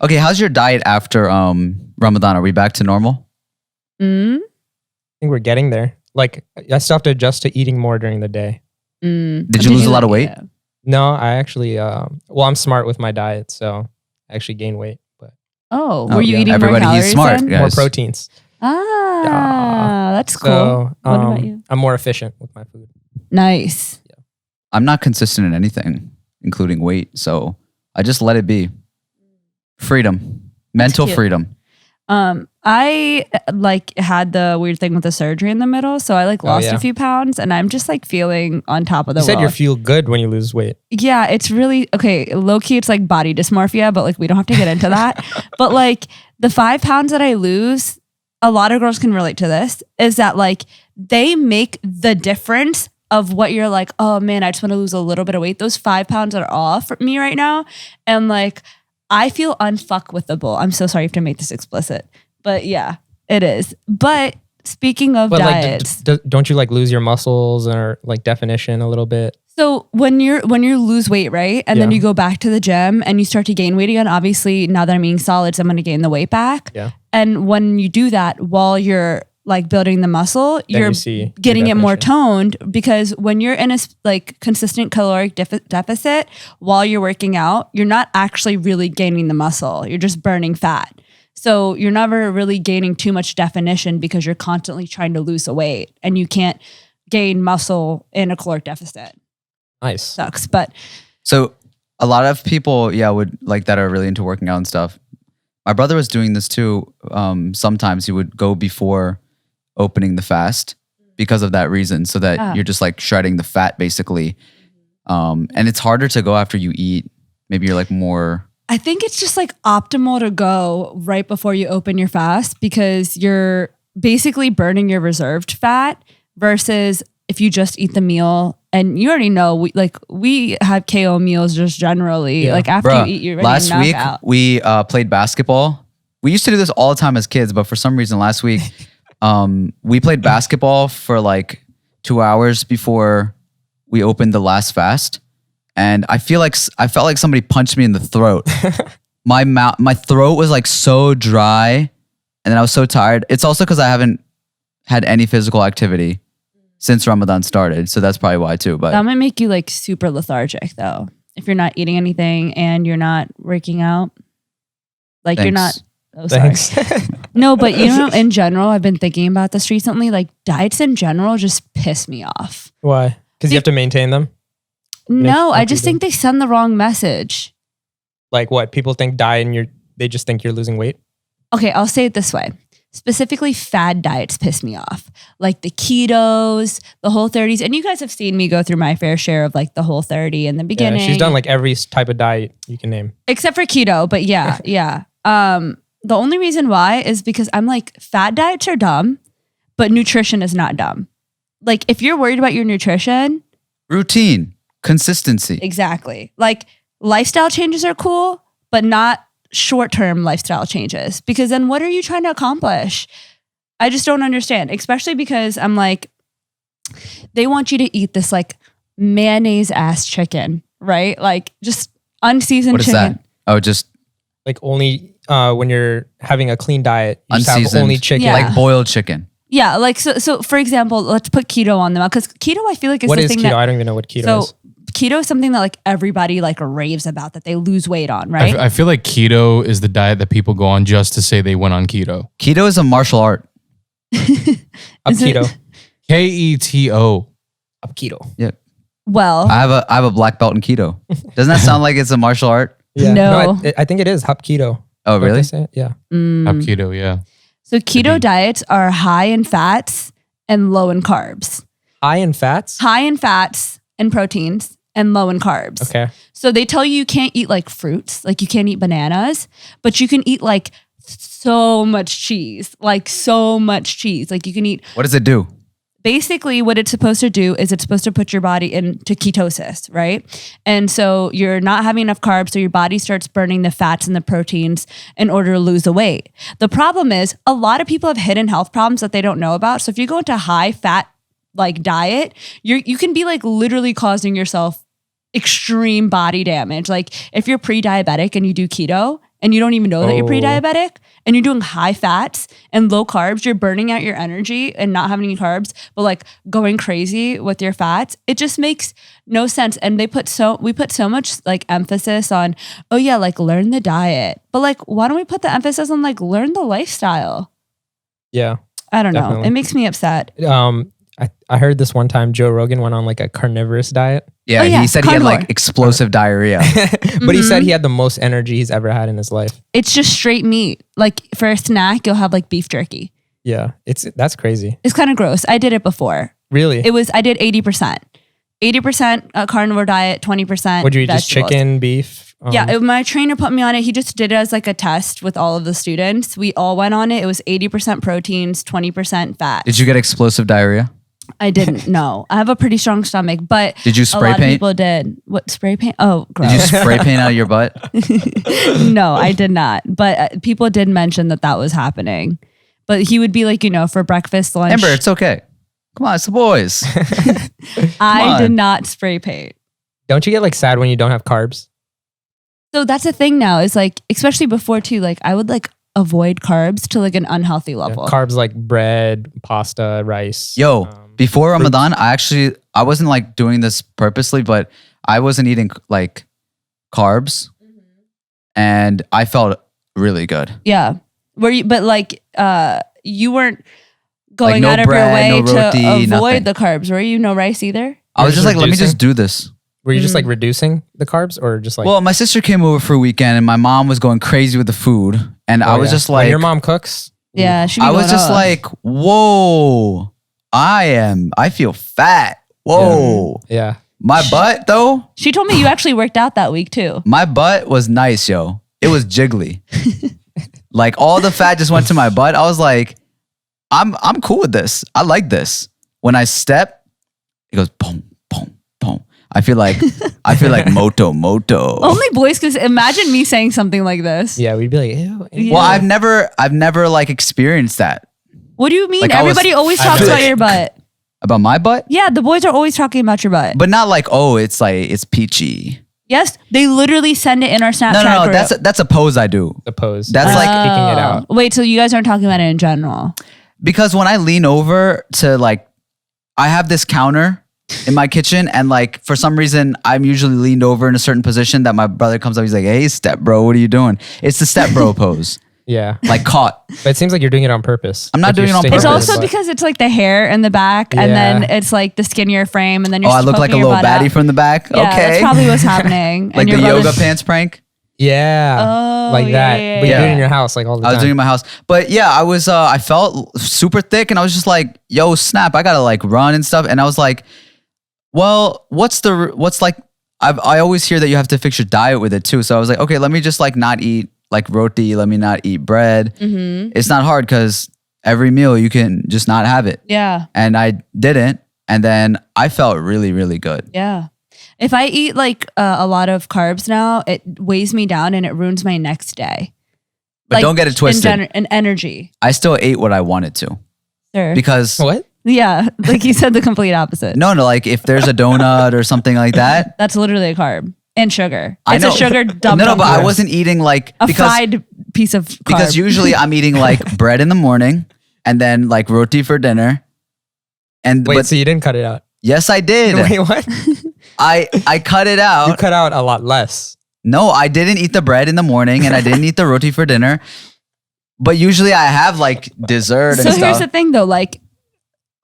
Okay, how's your diet after Ramadan? Are we back to normal? I think we're getting there. Like, I still have to adjust to eating more during the day. Did you lose a lot of weight? Yeah. No, I actually, I'm smart with my diet, so I actually gained weight. But were you eating more calories? He's smart, then? guys. more proteins. That's cool. So, what about you? I'm more efficient with my food. Nice. I'm not consistent in anything, including weight. So I just let it be. Freedom. Mental freedom. I had the weird thing with the surgery in the middle. So I lost a few pounds and I'm just feeling on top of the world. You said you feel good when you lose weight. Yeah, it's really, okay, low key it's like body dysmorphia, but we don't have to get into that. But the 5 pounds that I lose, a lot of girls can relate to this, is that they make the difference of what you're oh man, I just want to lose a little bit of weight. Those 5 pounds are off for me right now. And I feel unfuckwithable. I'm so sorry I have to make this explicit, but yeah, it is. But speaking of diets, don't you lose your muscles or definition a little bit? So when you lose weight, right? And then you go back to the gym and you start to gain weight again, obviously now that I'm eating solids, I'm going to gain the weight back. Yeah. And when you do that while you're building the muscle, you're getting it more toned, because when you're in a consistent caloric deficit while you're working out, you're not actually really gaining the muscle. You're just burning fat. So you're never really gaining too much definition because you're constantly trying to lose the weight and you can't gain muscle in a caloric deficit. Nice. Sucks. But so a lot of people, would that are really into working out and stuff. My brother was doing this too. Sometimes he would go before opening the fast because of that reason, so that you're just shredding the fat basically. And it's harder to go after you eat. Maybe you're more. I think it's just optimal to go right before you open your fast, because you're basically burning your reserved fat, versus if you just eat the meal. And you already know, we have KO meals just generally. After you eat, you're ready last to knock week out. we played basketball. We used to do this all the time as kids, but for some reason last week we played basketball for 2 hours before we opened the last fast, and I felt like somebody punched me in the throat. My throat was so dry, and then I was so tired. It's also because I haven't had any physical activity since Ramadan started, so that's probably why too. But that might make you super lethargic though, if you're not eating anything and you're not working out. Thanks. You're not. Oh, sorry. Thanks. No, but in general, I've been thinking about this recently. Diets in general just piss me off. Why? Because you have to maintain them? No, I just think they send the wrong message. What? People think diet and they just think you're losing weight? Okay, I'll say it this way. Specifically, fad diets piss me off. The ketos, the Whole30s. And you guys have seen me go through my fair share of the Whole30 in the beginning. Yeah, she's done every type of diet you can name. Except for keto, but yeah, yeah. The only reason why is because I'm fad diets are dumb, but nutrition is not dumb. If you're worried about your nutrition. Routine, consistency. Exactly. Lifestyle changes are cool, but not short-term lifestyle changes, because then what are you trying to accomplish? I just don't understand, especially because I'm they want you to eat this mayonnaise ass chicken, right? Just unseasoned chicken. What is that? Oh, just only when you're having a clean diet, you just have only chicken. Yeah. Boiled chicken. Yeah, so for example, let's put keto on them, because keto I feel is what the is thing keto? that, I don't even know what keto is. Keto is something that everybody raves about, that they lose weight on, right? I feel like keto is the diet that people go on just to say they went on keto. Keto is a martial art. Up keto. Keto. Up keto. Yeah. Well, I have a black belt in keto. Doesn't that sound like it's a martial art? Yeah. No. I think it is Hop keto. Oh, really? Yeah. Up keto, yeah. So keto diets are high in fats and low in carbs. High in fats? High in fats and proteins and low in carbs. Okay. So they tell you can't eat fruits, you can't eat bananas, but you can eat so much cheese, so much cheese. You can eat. What does it do? Basically, what it's supposed to do is it's supposed to put your body into ketosis, right? And so you're not having enough carbs, so your body starts burning the fats and the proteins in order to lose the weight. The problem is a lot of people have hidden health problems that they don't know about. So if you go into high fat diet, you can be literally causing yourself extreme body damage. If you're pre-diabetic and you do keto and you don't even know that you're Oh. pre-diabetic, and you're doing high fats and low carbs, you're burning out your energy and not having any carbs, but like going crazy with your fats. It just makes no sense. And we put so much like emphasis on, oh yeah, like learn the diet. But like, why don't we put the emphasis on like learn the lifestyle? Yeah. I don't know. Definitely. It makes me upset. I heard this one time Joe Rogan went on like a carnivorous diet, Yeah, Oh, yeah, he said he had carnivore. like explosive diarrhea. but he said he had the most energy he's ever had in his life. It's just straight meat. Like for a snack, you'll have like beef jerky. Yeah, that's crazy. It's kind of gross. I did it before. Really? I did 80%. 80% carnivore diet, 20% Would you eat just vegetables. chicken, beef? My trainer put me on it. He just did it as like a test with all of the students. We all went on it. It was 80% proteins, 20% fat. Did you get explosive diarrhea? I didn't know. I have a pretty strong stomach, but Did you a spray lot of paint? people did. What, spray paint? Oh, Did you gross. spray paint out of your butt? No, I did not. But people did mention that was happening. But he would be like, for breakfast, lunch. Amber, it's okay. Come on, it's the boys. I on. did not spray paint. Don't you get like sad when you don't have carbs? So that's the thing now is like, especially before too, like I would like avoid carbs to like an unhealthy Yeah, level. carbs like bread, pasta, rice. Yo, before Ramadan, I wasn't like doing this purposely, but I wasn't eating like carbs, and I felt really good. Yeah. But like, you weren't going no out of bread, your way no to roti, avoid nothing. the carbs. Were you no rice either? I was You're just like, let me reducing? just do this. Were you just like reducing the carbs or just like? Well, my sister came over for a weekend, and my mom was going crazy with the food, and I was just When like, your mom cooks. Yeah. She I was just like, whoa, I feel fat. Whoa. Yeah. My butt though, she told me you actually worked out that week too. my butt was nice, yo. It was jiggly. Like all the fat just went to my butt. I was like, I'm cool with this. I like this. When I step, it goes boom, boom, boom. I feel like moto. Only boys could imagine me saying something like this. Yeah, we'd be like, ew. Yeah. Well, I've never like experienced that. What do you mean? Like, I was- Everybody always I talks feel about like- your butt. About my butt? Yeah, the boys are always talking about your butt. But not like, oh, it's peachy. Yes, they literally send it in our Snapchat No, group. that's a pose I do. The pose. That's like speaking it out. Wait, so you guys aren't talking about it in general? because when I lean over to like, I have this counter in my kitchen, and like for some reason I'm usually leaned over in a certain position that my brother comes up. He's like, "Hey, step bro, what are you doing?" It's the step bro pose, Yeah. like caught. But it seems like you're doing it on purpose. I'm not Like, doing you're it on sticking It's purpose. to also the butt. because it's like the hair in the back, and then it's like the skinnier frame, and then Oh, you're. I look like a poking your little butt baddie out. from the back. Yeah, Okay, that's probably what's happening. like And the your yoga brother's- pants prank. Yeah. Oh, like that. yeah, But you do it yeah. in your house like all the I time. was doing it in my house, but yeah, I was. I felt super thick, and I was just like, "Yo, snap! I gotta like run and stuff." And I was like, "Well, what's like?" I always hear that you have to fix your diet with it too. So I was like, "Okay, let me just like not eat like roti. Let me not eat bread. Mhm. It's not hard because every meal you can just not have it." Yeah, And I didn't, and then I felt really, really good. yeah. If I eat like a lot of carbs now, it weighs me down and it ruins my next day. But Like, don't get it twisted. In energy. I still ate what I wanted to Sure. because What? Yeah, like you said, the complete opposite. no, like if there's a donut or something like that. That's literally a carb and sugar. I It's know. a sugar dumped No, on but I carbs. wasn't eating like a fried piece of carb. because usually I'm eating like bread in the morning and then like roti for dinner. And Wait, but so you didn't cut it out? yes, I did. Wait, what? I cut it You out. cut out a lot less. No, I didn't eat the bread in the morning and I didn't eat the roti for dinner. But usually I have like dessert So and here's stuff. the thing though, like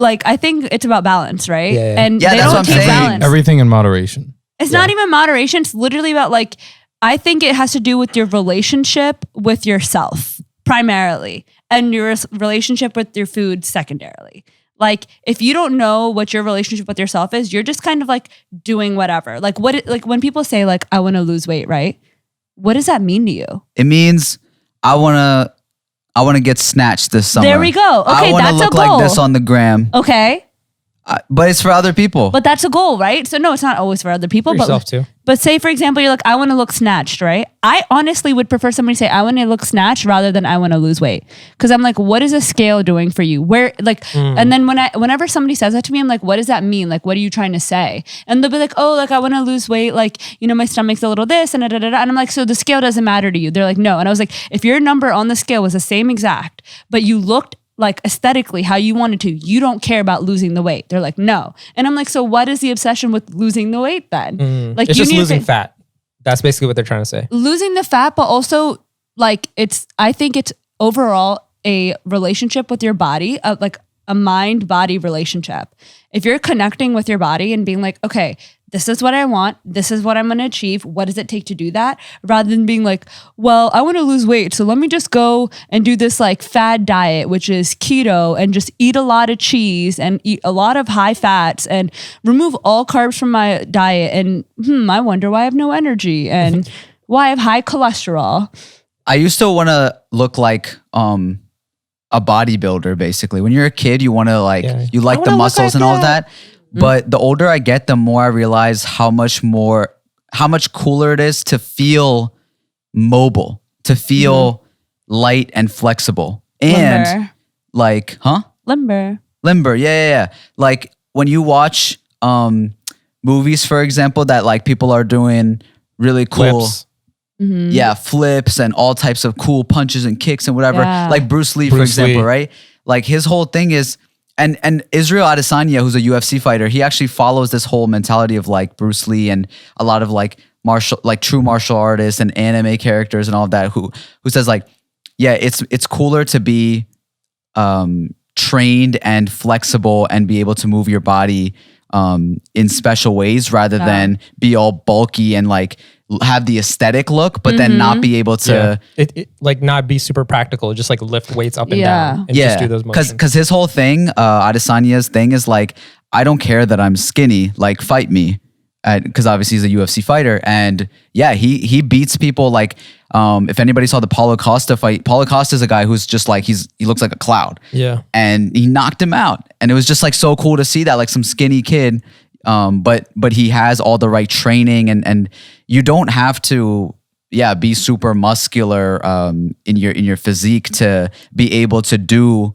I think it's about balance, right? Yeah, yeah. And Yeah, they that's don't what I'm take saying. balance. Everything in moderation. It's not even moderation. It's literally about like, I think it has to do with your relationship with yourself primarily and your relationship with your food secondarily. Like if you don't know what your relationship with yourself is, you're just kind of like doing whatever. Like like when people say like, I want to lose weight, right? What does that mean to you? It means I wanna get snatched this summer. There we go. Okay, I wanna that's a look goal. like this on the gram. Okay. But it's for other people. But that's a goal, right? So no, it's not always for other people. For yourself too. But say, for example, you're like, I want to look snatched, right? I honestly would prefer somebody say, I want to look snatched rather than I want to lose weight. Because I'm like, what is a scale doing for you? Where, like, and then whenever somebody says that to me, I'm like, what does that mean? Like, what are you trying to say? And they'll be like, oh, like, I want to lose weight. Like, my stomach's a little this and da. And I'm like, so the scale doesn't matter to you? They're like, no. And I was like, if your number on the scale was the same exact, but you looked like aesthetically how you wanted to, you don't care about losing the weight. They're like, no. And I'm like, so what is the obsession with losing the weight then? Like, It's you just need losing to, fat. That's basically what they're trying to say. losing the fat, but also like I think it's overall a relationship with your body, like a mind-body relationship. If you're connecting with your body and being like, okay, this is what I want, this is what I'm going to achieve, what does it take to do that? Rather than being like, well, I want to lose weight, so let me just go and do this like fad diet, which is keto, and just eat a lot of cheese and eat a lot of high fats and remove all carbs from my diet. And I wonder why I have no energy and why I have high cholesterol. I used to want to look like a bodybuilder, basically. When you're a kid, you want to like, you like the muscles and all of that. But the older I get, the more I realize how much cooler it is to feel mobile, to feel light and flexible. And Limber. like, Limber. Yeah. Like when you watch movies, for example, that like people are doing really cool. Flips. Yeah, flips and all types of cool punches and kicks and whatever. Yeah. Like Bruce Lee, for example, right? Like his whole thing is, and Israel Adesanya, who's a UFC fighter, he actually follows this whole mentality of like Bruce Lee and a lot of like true martial artists and anime characters and all of that who says like, yeah, it's cooler to be trained and flexible and be able to move your body in special ways rather than be all bulky and like have the aesthetic look, but then not be able to it like not be super practical, just like lift weights up and down and just do those motions. Because his whole thing, Adesanya's thing is like, I don't care that I'm skinny, like fight me. Because obviously he's a UFC fighter, and yeah, he beats people like if anybody saw the Paulo Costa fight, Paulo Costa is a guy who's just like he looks like a cloud. Yeah. And he knocked him out. And it was just like so cool to see that, like some skinny kid. But he has all the right training and you don't have to be super muscular in your physique to be able to do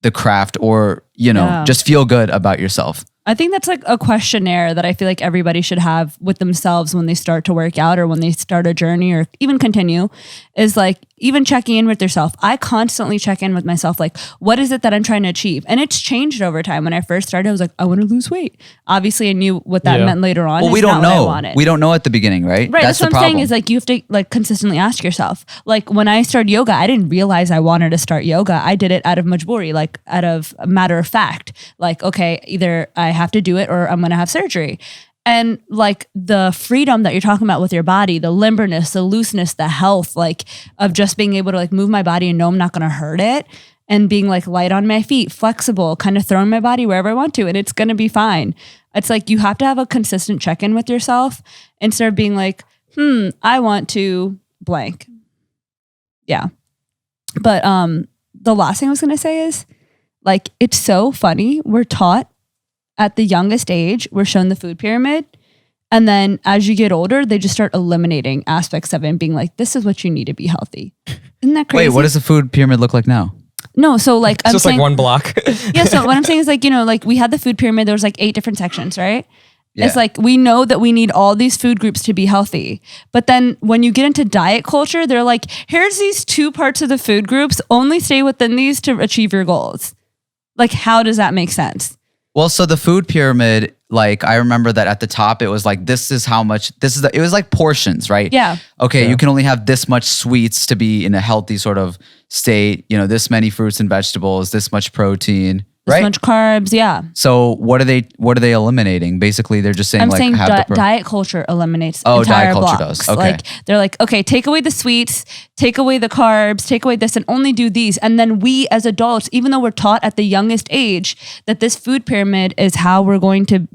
the craft or just feel good about yourself. I think that's like a questionnaire that I feel like everybody should have with themselves when they start to work out or when they start a journey or even continue, is like even checking in with yourself. I constantly check in with myself, like, what is it that I'm trying to achieve? And it's changed over time. When I first started, I was like, I want to lose weight. Obviously, I knew what that meant later on. Well, we don't know. We don't know at the beginning, right? Right. That's what I'm saying is like, you have to like consistently ask yourself. Like when I started yoga, I didn't realize I wanted to start yoga. I did it out of majburi, like out of a matter of fact. Like, okay, either I have to do it or I'm going to have surgery. And like the freedom that you're talking about with your body, the limberness, the looseness, the health, like of just being able to like move my body and know I'm not going to hurt it and being like light on my feet, flexible, kind of throwing my body wherever I want to, and it's going to be fine. It's like you have to have a consistent check-in with yourself instead of being like, I want to blank. Yeah. But the last thing I was going to say is like, it's so funny. We're taught at the youngest age, we're shown the food pyramid. And then as you get older, they just start eliminating aspects of it and being like, this is what you need to be healthy. Isn't that crazy? Wait, what does the food pyramid look like now? No, so like, it's just like one block. Yeah, so what I'm saying is like, like we had the food pyramid, there was like 8 different sections, right? Yeah. It's like, we know that we need all these food groups to be healthy. But then when you get into diet culture, they're like, here's these 2 parts of the food groups, only stay within these to achieve your goals. Like, how does that make sense? Well, so the food pyramid, like I remember that at the top, it was like, this is how much, it was like portions, right? Yeah. Okay, you can only have this much sweets to be in a healthy sort of state, this many fruits and vegetables, this much protein, right? This much carbs, yeah. So what are they eliminating? Basically, they're just saying I'm like saying have diet culture eliminates entire diet culture blocks. does. Okay. Like they're like, okay, take away the sweets, take away the carbs, take away this and only do these. And then we as adults, even though we're taught at the youngest age that this food pyramid is how we're going to,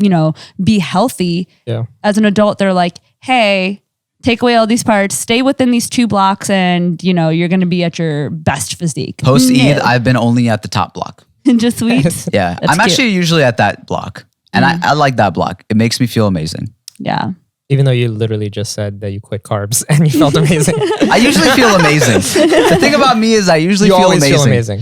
be healthy. Yeah. As an adult, they're like, hey, take away all these parts, stay within these 2 blocks and, you're going to be at your best physique. Post-Eid, I've been only at the top block. Ninja Sweets. Yeah, That's I'm cute. actually usually at that block, and I like that block. It makes me feel amazing. Yeah. Even though you literally just said that you quit carbs and you felt amazing. I usually feel amazing. The thing about me is I usually You feel always amazing. feel amazing.